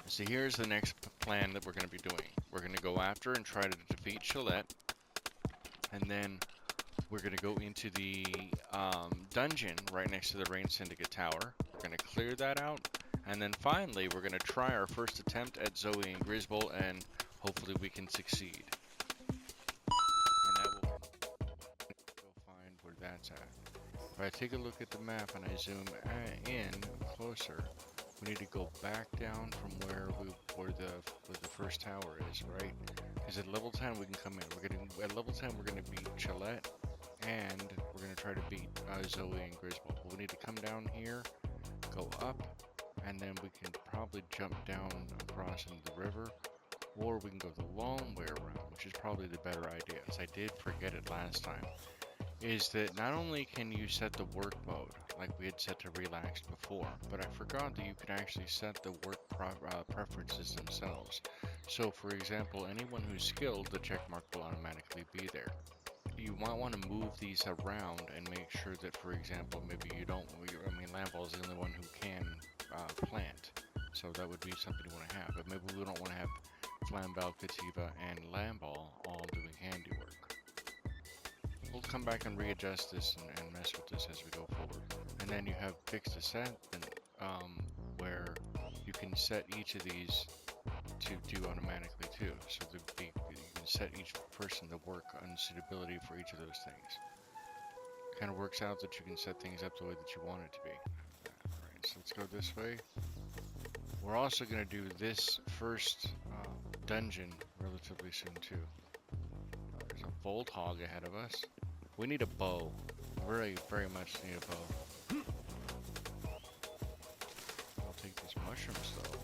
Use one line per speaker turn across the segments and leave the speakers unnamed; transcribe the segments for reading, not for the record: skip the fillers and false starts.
So here's the next plan that we're going to be doing. We're going to go after and try to defeat Chillet, and then we're going to go into the dungeon right next to the Rain Syndicate Tower. We're going to clear that out, and then finally we're going to try our first attempt at Zoe and Grizzbolt, and hopefully we can succeed. And that will go find where that's at. If I take a look at the map and I zoom in closer, we need to go back down from where the first tower is, right? Because at level 10 we can come in. At level 10 we're gonna beat Chillet, and we're gonna try to beat Zoe and Grizzbolt. But we need to come down here, go up, and then we can probably jump down across into the river, or we can go the long way around, which is probably the better idea. As I did forget it last time, is that not only can you set the work mode like we had set to relaxed before, but I forgot that you could actually set the work preferences themselves. So for example, anyone who's skilled, the check mark will automatically be there. You might want to move these around and make sure that, for example, maybe you don't, I mean, Lamball is the only one who can plant, so that would be something you want to have, but maybe we don't want to have Flambell, Kativa, and Lamball all doing handiwork. We'll come back and readjust this and mess with this as we go forward. And then you have fixed a set, where you can set each of these to do automatically too. So you can set each person the work unsuitability for each of those things. Kind of works out that you can set things up the way that you want it to be. Alright, so let's go this way. We're also going to do this first dungeon relatively soon too. There's a Volt Hog ahead of us. We need a bow. Very, very much need a bow. I'll take these mushrooms though.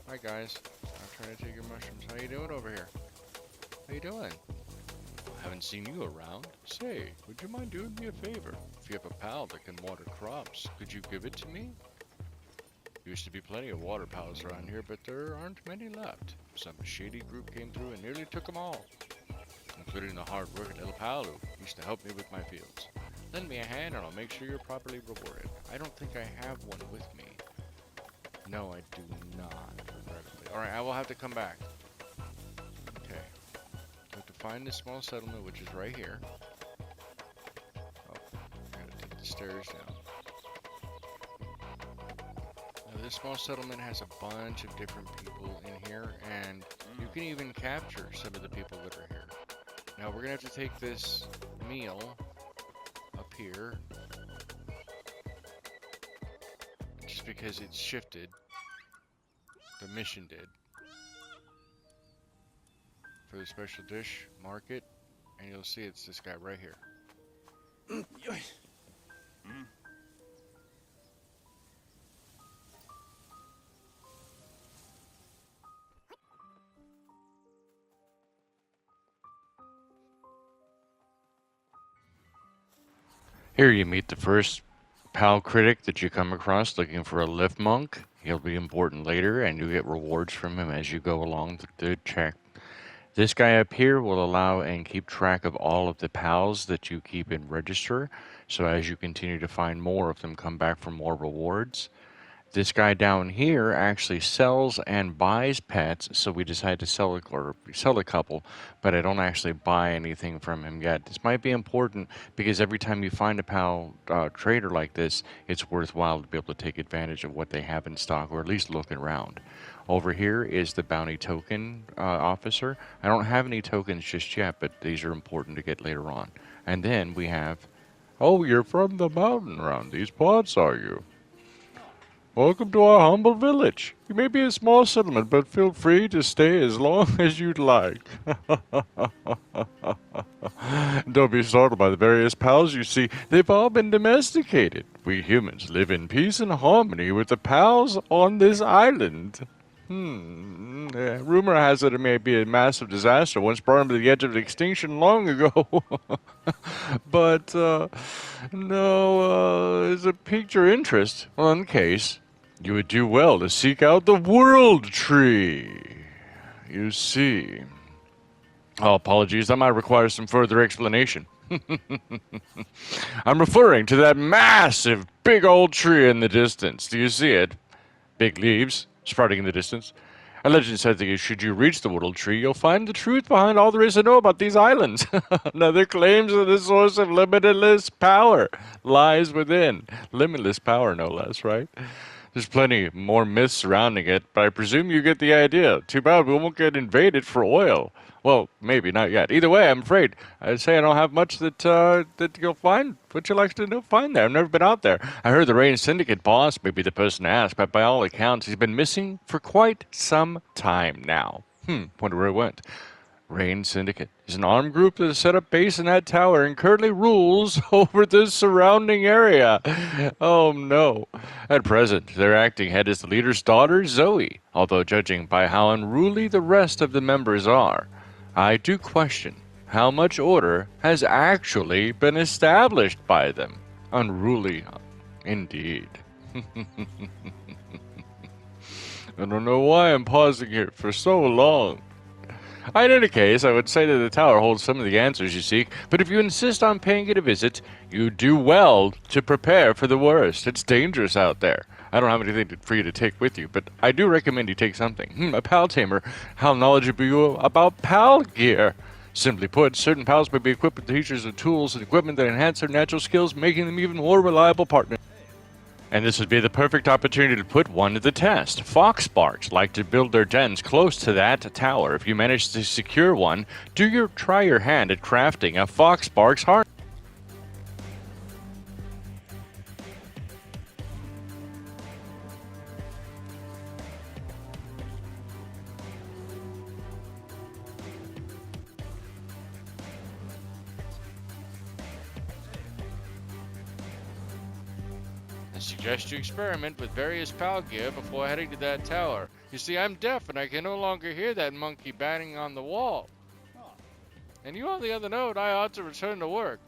Hi guys. I'm trying to take your mushrooms. How you doing over here? How you doing? Haven't seen you around. Say, would you mind doing me a favor? If you have a pal that can water crops, could you give it to me? Used to be plenty of water pals around here, but there aren't many left. Some shady group came through and nearly took them all, including the hard-working little pal who used to help me with my fields. Lend me a hand and I'll make sure you're properly rewarded. I don't think I have one with me. No, I do not, regrettably. Alright, I will have to come back. Okay. I have to find this small settlement, which is right here. Oh, I gotta take the stairs down. Now, this small settlement has a bunch of different people in here, and you can even capture some of the people that are here. Now we're gonna have to take this meal up here, just because it's shifted. The mission did. For the special dish, mark it, and you'll see it's this guy right here. Here you meet the first pal critic that you come across looking for a lift monk. He'll be important later, and you get rewards from him as you go along the check. This guy up here will allow and keep track of all of the pals that you keep in register, so as you continue to find more of them, come back for more rewards. This guy down here actually sells and buys pets, so we decided to sell a couple, but I don't actually buy anything from him yet. This might be important because every time you find a pal trader like this, it's worthwhile to be able to take advantage of what they have in stock, or at least look around. Over here is the bounty token officer. I don't have any tokens just yet, but these are important to get later on. And then we have, oh, you're from the mountain around these parts, are you? Welcome to our humble village. You may be a small settlement, but feel free to stay as long as you'd like. Don't be startled by the various pals you see. They've all been domesticated. We humans live in peace and harmony with the pals on this island. Rumor has it may be a massive disaster once brought them to the edge of extinction long ago. But, has it piqued your interest? Well, in case, you would do well to seek out the World Tree. You see. Oh, apologies, that might require some further explanation. I'm referring to that massive, big old tree in the distance. Do you see it? Big leaves,
sprouting in the distance. A legend says that should you reach the World Tree, you'll find the truth behind all there is to know about these islands. Another claims that the source of limitless power lies within. Limitless power, no less, right? There's plenty more myths surrounding it, but I presume you get the idea. Too bad we won't get invaded for oil. Well, maybe not yet. Either way, I'm afraid I'd say I don't have much that you'll find. What you like to find there? I've never been out there. I heard the Rain Syndicate boss may be the person to ask, but by all accounts, he's been missing for quite some time now. Wonder where he went. Rain Syndicate is an armed group that has set up base in that tower and currently rules over the surrounding area. Oh no. At present, their acting head is the leader's daughter, Zoe, although judging by how unruly the rest of the members are, I do question how much order has actually been established by them. Unruly, indeed. I don't know why I'm pausing here for so long. In any case, I would say that the tower holds some of the answers you seek, but if you insist on paying it a visit, you do well to prepare for the worst. It's dangerous out there. I don't have anything for you to take with you, but I do recommend you take something. A pal tamer. How knowledgeable are you about pal gear? Simply put, certain pals may be equipped with features and tools and equipment that enhance their natural skills, making them even more reliable partners. And this would be the perfect opportunity to put one to the test. Foxbarks like to build their dens close to that tower. If you manage to secure one, try your hand at crafting a Foxbarks harness.
I suggest you experiment with various PAL gear before heading to that tower. You see, I'm deaf and I can no longer hear that monkey batting on the wall. And you on the other note, I ought to return to work.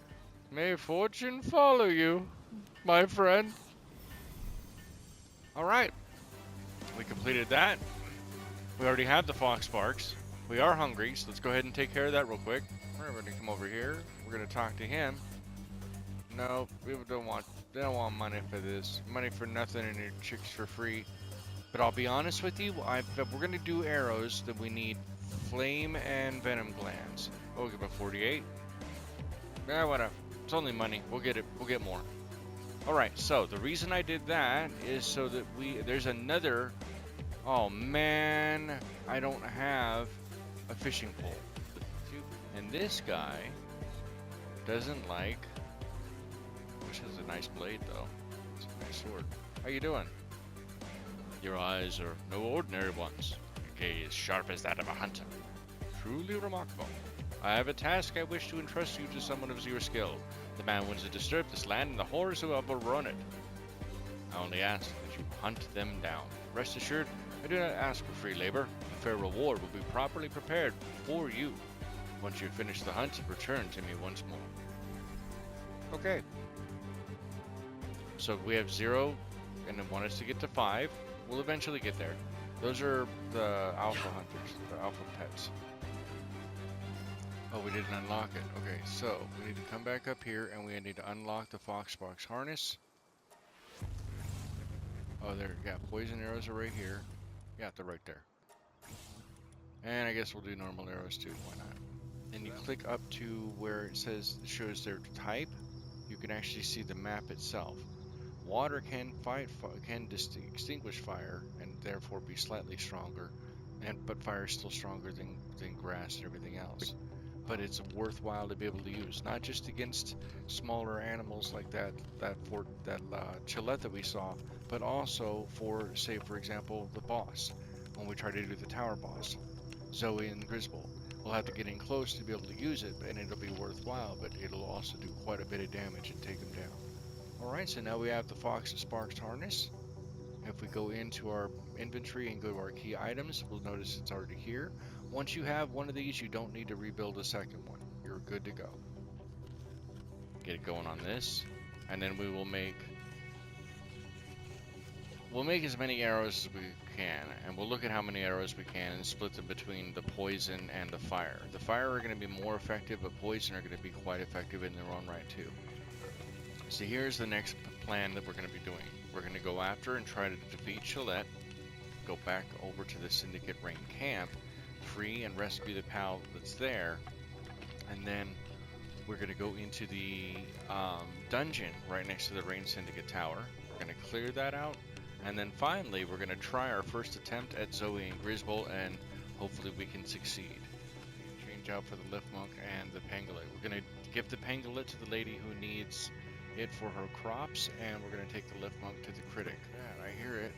May fortune follow you, my friend. Alright, we completed that. We already have the Foxbarks. We are hungry, so let's go ahead and take care of that real quick. We're going to come over here. We're going to talk to him. No, people don't want money for this. Money for nothing and your chicks for free. But I'll be honest with you, we're going to do arrows that we need flame and venom glands. Oh, we'll give it 48. Yeah, whatever. It's only money. We'll get it. We'll get more. Alright, so the reason I did that is so that there's another... Oh man, I don't have a fishing pole. And this guy doesn't like... Which has a nice blade though. It's a nice sword. How you doing? Your eyes are no ordinary ones. Your gaze sharp as that of a hunter. Truly remarkable. I have a task I wish to entrust you to someone of your skill. The man wants to disturb this land and the horrors who have overrun it. I only ask that you hunt them down. Rest assured, I do not ask for free labor. A fair reward will be properly prepared for you. Once you finish the hunt, return to me once more. Okay. So we have 0 and then want us to get to 5. We'll eventually get there. Those are the alpha hunters, the alpha pets. Oh, we didn't unlock it. Okay, so we need to come back up here and we need to unlock the Foxbarks harness. Oh, there, yeah, poison arrows are right here. Yeah, they're right there. And I guess we'll do normal arrows too, why not? Then you click up to where it shows their type. You can actually see the map itself. Water can extinguish fire and therefore be slightly stronger, but fire is still stronger than grass and everything else. But it's worthwhile to be able to use, not just against smaller animals like that Chillet that we saw, but also for, say, for example, the boss. When we try to do the tower boss, Zoe and Grizzbolt, we'll have to get in close to be able to use it, and it'll be worthwhile, but it'll also do quite a bit of damage and take them down. Alright, so now we have the Foxbarks harness. If we go into our inventory and go to our key items, we'll notice it's already here. Once you have one of these, you don't need to rebuild a second one. You're good to go. Get it going on this, and then we will make as many arrows as we can, and we'll look at how many arrows we can and split them between the poison and the fire. The fire are going to be more effective, but poison are going to be quite effective in their own right too. So here's the next plan that we're going to be doing. We're going to go after and try to defeat Chillet, go back over to the Syndicate Rain camp, free and rescue the pal that's there, and then we're going to go into the dungeon right next to the Rain Syndicate Tower. We're going to clear that out, and then finally we're going to try our first attempt at Zoe and Grizzbolt, and hopefully we can succeed. Change out for the Lift Monk and the Pangolin. We're going to give the Pangolin to the lady who needs it for her crops, and we're going to take the Lift Monk to the Critic. Yeah, I hear it.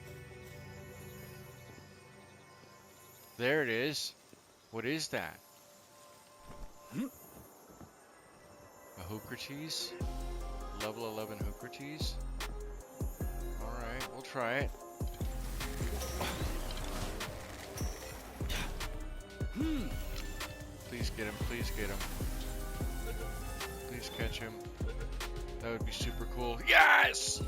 There it is. What is that? A Hoocrates? Level 11 Hoocrates? Alright, we'll try it. Please get him, please get him. Please catch him. That would be super cool. Yes!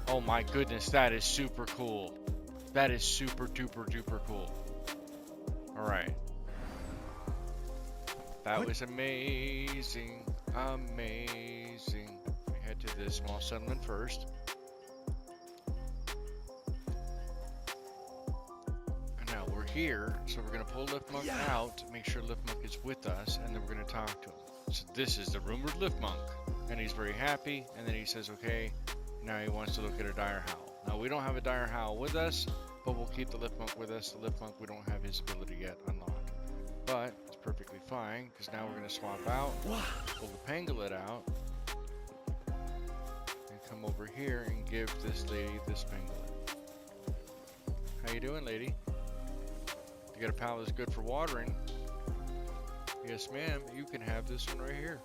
Oh my goodness, that is super cool. That is super duper duper cool. Alright. That was amazing. Amazing. We head to the small settlement first. And now we're here, so we're going to pull Lift Monk out, make sure Lift Monk is with us, and then we're going to talk to him. So this is the rumored Lift Monk. And he's very happy, and then he says, okay, now he wants to look at a Dire Howl. Now, we don't have a Dire Howl with us, but we'll keep the Lift Monk with us. The Lift Monk, we don't have his ability yet unlocked. But it's perfectly fine, because now we're going to swap out, pull the Pangolin out, and come over here and give this lady this Pangolin. How you doing, lady? You got a pal that's good for watering? Yes, ma'am. You can have this one right here.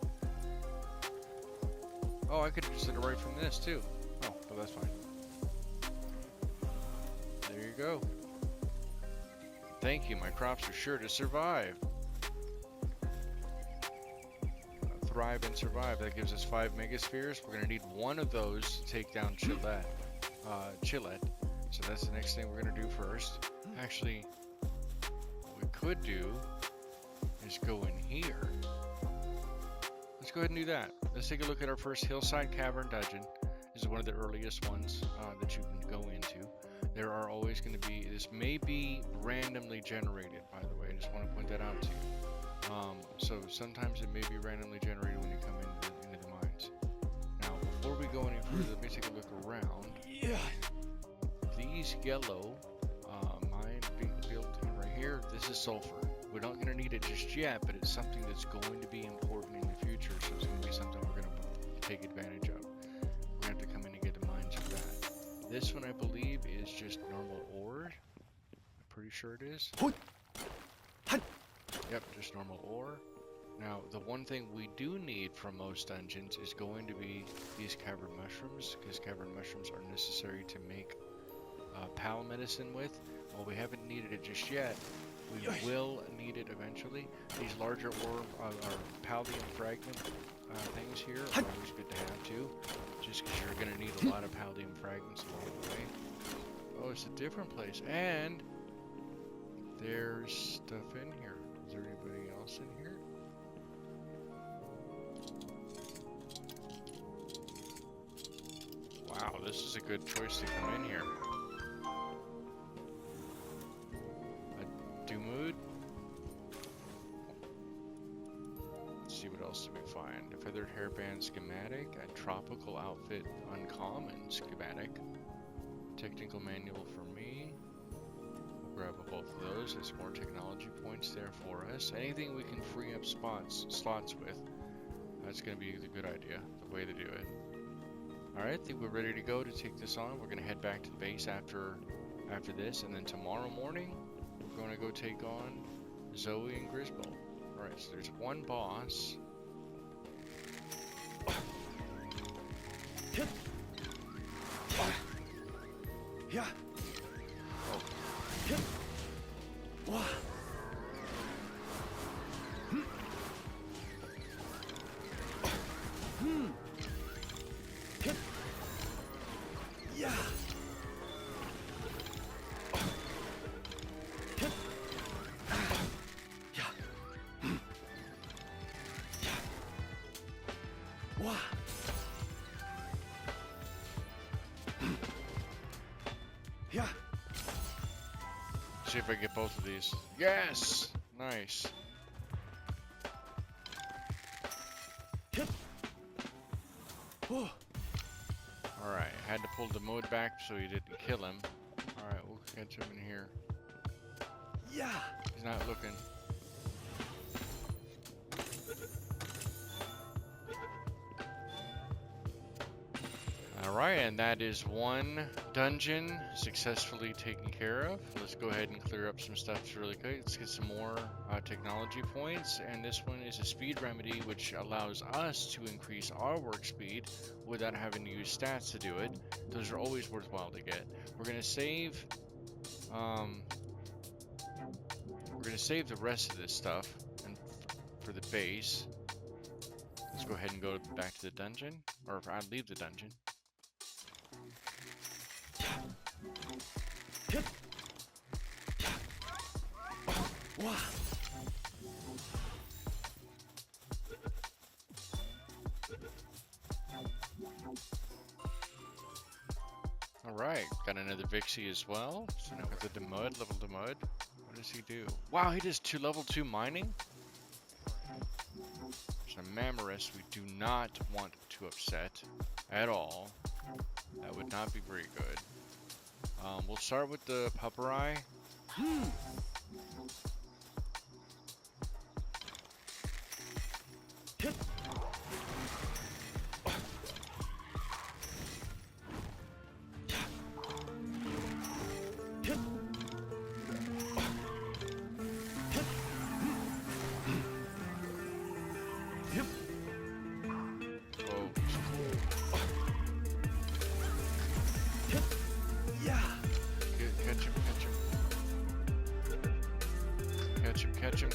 Oh, I could just get it right from this, too. Oh, well, that's fine. There you go. Thank you. My crops are sure to survive. Thrive and survive. That gives us 5 megaspheres. We're going to need one of those to take down Chillet. So that's the next thing we're going to do first. Actually, what we could do is go in here. Let's go ahead and do that. Let's take a look at our first Hillside Cavern Dungeon. This is one of the earliest ones that you can go into. There are always going to be, this may be randomly generated, by the way. I just want to point that out to you. So sometimes it may be randomly generated when you come into the mines. Now, before we go any further, let me take a look around. Yeah. These yellow mines being built right here, this is sulfur. We're not going to need it just yet, but it's something that's going to be important in the future, so it's going to be something we're going to take advantage of. We're going to have to come in and get the mines for that. This one, I believe, is just normal ore. I'm pretty sure it is. Yep, just normal ore. Now, the one thing we do need from most dungeons is going to be these cavern mushrooms, because cavern mushrooms are necessary to make pal medicine with. While we haven't needed it just yet, we will need it eventually. These larger ore or paldium fragment things here are always good to have too, just because you're going to need a lot of paldium fragments along the way. Oh, it's a different place, and there's stuff in here. Is there anybody else in here? Wow, this is a good choice to come in here. Mood. Let's see what else do we find. A feathered hairband schematic, a tropical outfit uncommon schematic, technical manual for me. We'll grab both of those. There's more technology points there for us. Anything we can free up slots with, that's going to be the good idea, the way to do it. Alright, I think we're ready to go to take this on. We're going to head back to the base after this, and then tomorrow morning we're going to go take on Zoe and Grizzbolt. Alright, so there's one boss.
Yeah. Wow. Yeah. Wow. Yeah.
see if I get both of these. Yes! Nice.
Oh,
Alright, had to pull the mode back so he didn't kill him. Alright, we'll catch him in here.
yeah.
He's not looking. Alright, and that is one dungeon successfully taken care of. Let's go ahead and clear up some stuff really quick. Let's get some more technology points. And this one is a speed remedy, which allows us to increase our work speed without having to use stats to do it. Those are always worthwhile to get. We're going to save... we're going to save the rest of this stuff and for the base. Let's go ahead and go back to the dungeon. Or if I leave the dungeon.
Wow.
Alright, got another Vixie as well. So now with the Demud, level Demud. What does he do? Wow, he does level 2 mining? There's a Mammoris we do not want to upset at all. That would not be very good. We'll start with the Pupperai.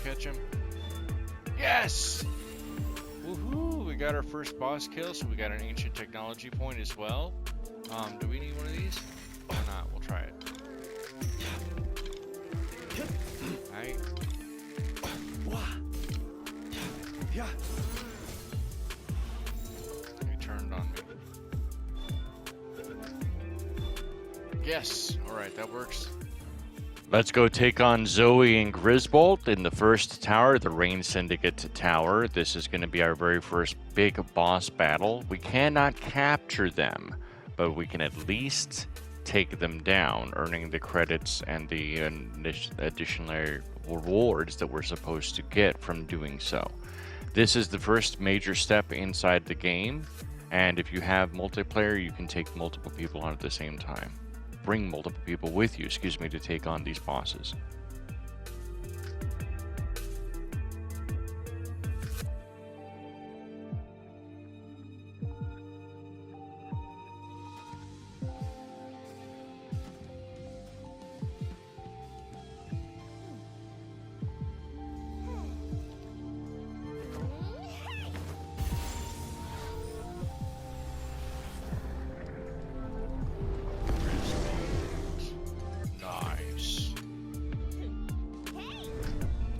Catch him. Yes! Woohoo! We got our first boss kill, so we got an ancient technology point as well. Do we need one of these? Or not? We'll try it. Alright.
Yeah.
He turned on me. Yes! Alright, that works.
Let's go take on Zoe and Grizzbolt in the first tower, the Rain Syndicate tower. This is going to be our very first big boss battle. We cannot capture them, but we can at least take them down, earning the credits and the additional rewards that we're supposed to get from doing so. This is the first major step inside the game, and if you have multiplayer, you can take multiple people on at the same time. Bring multiple people with you, to take on these bosses.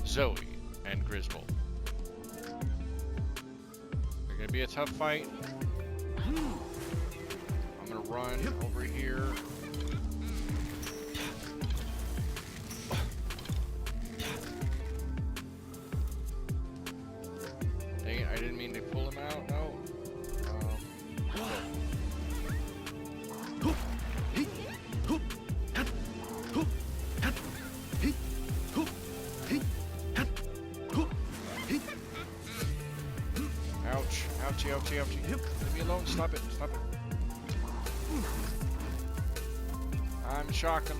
Zoe and Grizzbolt. They're gonna be a tough fight. I'm gonna run over here. Dang it, I didn't mean to pull him out. No. Ouchie. Leave me alone. Stop it. I'm shocked.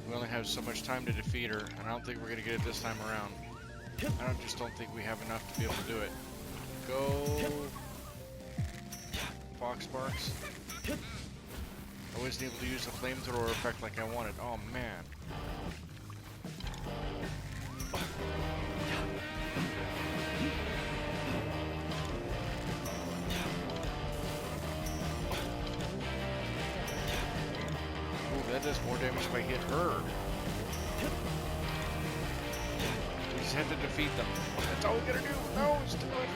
We only have so much time to defeat her, and I don't think we're gonna get it this time around. I just don't think we have enough to be able to do it. Go, Fox Sparks. I wasn't able to use the flamethrower effect like I wanted. Oh man. does more damage if I hit her. We just have to defeat them. That's all we gotta do. No, it's too much.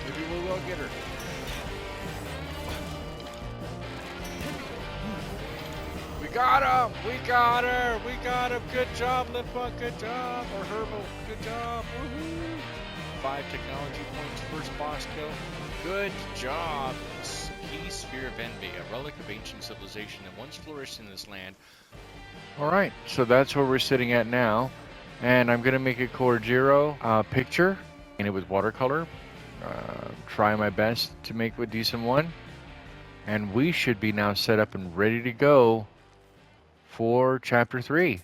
Maybe we will get her. We got him! We got her! We got him! Good job, Lipbug! Good job! Or Herbal! Good job! Woohoo! 5 technology points, first boss kill. Good job! Key Sphere of Envy, a relic of ancient civilization that once flourished in this land. Alright, so that's where we're sitting at now. And I'm going to make a Croajiro picture, and it with watercolor. Try my best to make a decent one. And we should be now set up and ready to go for Chapter 3.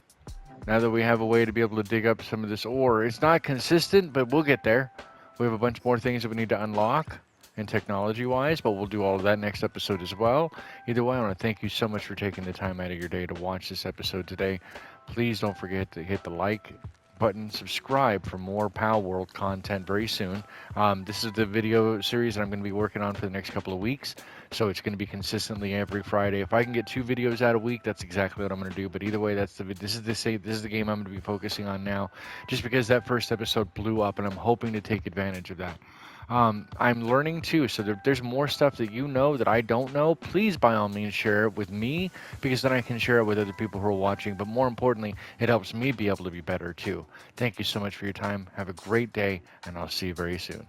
Now that we have a way to be able to dig up some of this ore. It's not consistent, but we'll get there. We have a bunch more things that we need to unlock and technology-wise, but we'll do all of that next episode as well. Either way, I want to thank you so much for taking the time out of your day to watch this episode today. Please don't forget to hit the like button, subscribe for more Palworld content very soon. This is the video series that I'm going to be working on for the next couple of weeks, so it's going to be consistently every Friday. If I can get 2 videos out a week, that's exactly what I'm going to do. But either way, this is the game I'm going to be focusing on now, just because that first episode blew up, and I'm hoping to take advantage of that. I'm learning too, so there's more stuff that you know that I don't know. Please, by all means, share it with me, because then I can share it with other people who are watching. But more importantly, it helps me be able to be better too. Thank you so much for your time. Have a great day, and I'll see you very soon.